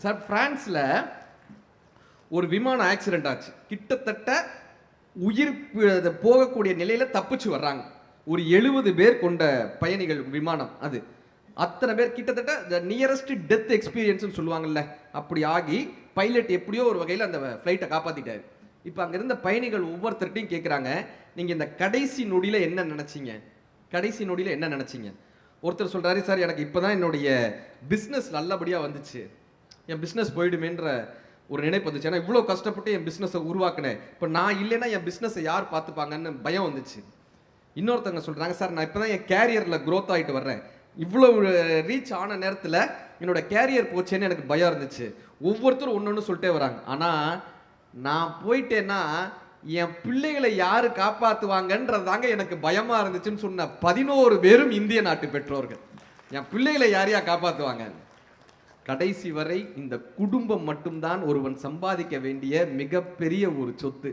Sir பிரான்ஸ்ல ஒரு விமான ஆக்சிடென்ட் ஆச்சு. கிட்டத்தட்ட உயிர் போகக்கூடிய நிலையில தப்பிச்சு வர்றாங்க. ஒரு 70 பேர் கொண்ட பயணிகள் விமானம் அது. அத்தனை பேர் கிட்டத்தட்ட நியரஸ்ட் டெத் எக்ஸ்பீரியன்ஸ் சொல்லுவாங்கல்ல, அப்படி ஆகி பைலட் எப்படியோ ஒரு வகையில் அந்த ஃப்ளைட்டை காப்பாத்திட்டாரு. இப்போ அங்க இருந்த பயணிகள் ஒவ்வொருத்தர்ட்டையும் கேட்குறாங்க, நீங்க இந்த கடைசி நொடியில என்ன நினைச்சீங்க? கடைசி நொடியில என்ன நினைச்சீங்க? ஒருத்தர் சொல்றாரு, சார் எனக்கு இப்பதான் என்னுடைய பிஸ்னஸ் நல்லபடியா வந்துச்சு, என் பிஸ்னஸ் போயிடுமேன்ற ஒரு நினைப்பு வந்துச்சு. ஏன்னா இவ்வளோ கஷ்டப்பட்டு என் பிஸ்னஸை உருவாக்கினேன், இப்போ நான் இல்லைன்னா என் பிஸ்னஸை யார் பார்த்துப்பாங்கன்னு பயம் வந்துச்சு. இன்னொருத்தவங்க சொல்றாங்க, சார் நான் இப்போ தான் என் கேரியரில் க்ரோத் ஆகிட்டு வர்றேன், இவ்வளோ ரீச் ஆன நேரத்தில் என்னோட கேரியர் போச்சேன்னு எனக்கு பயம் இருந்துச்சு. ஒவ்வொருத்தரும் ஒன்று ஒன்று சொல்லிட்டே வராங்க. ஆனால் நான் போயிட்டேன்னா என் பிள்ளைகளை யாரு காப்பாற்றுவாங்கன்றதாங்க எனக்கு பயமா இருந்துச்சுன்னு சொன்ன 11 பேரும் இந்திய நாட்டு பெற்றோர்கள். என் பிள்ளைகளை யாரையா காப்பாற்றுவாங்க? கடைசி வரை இந்த குடும்பம் மட்டும்தான் ஒருவன் சம்பாதிக்க வேண்டிய மிகப்பெரிய ஒரு சொத்து.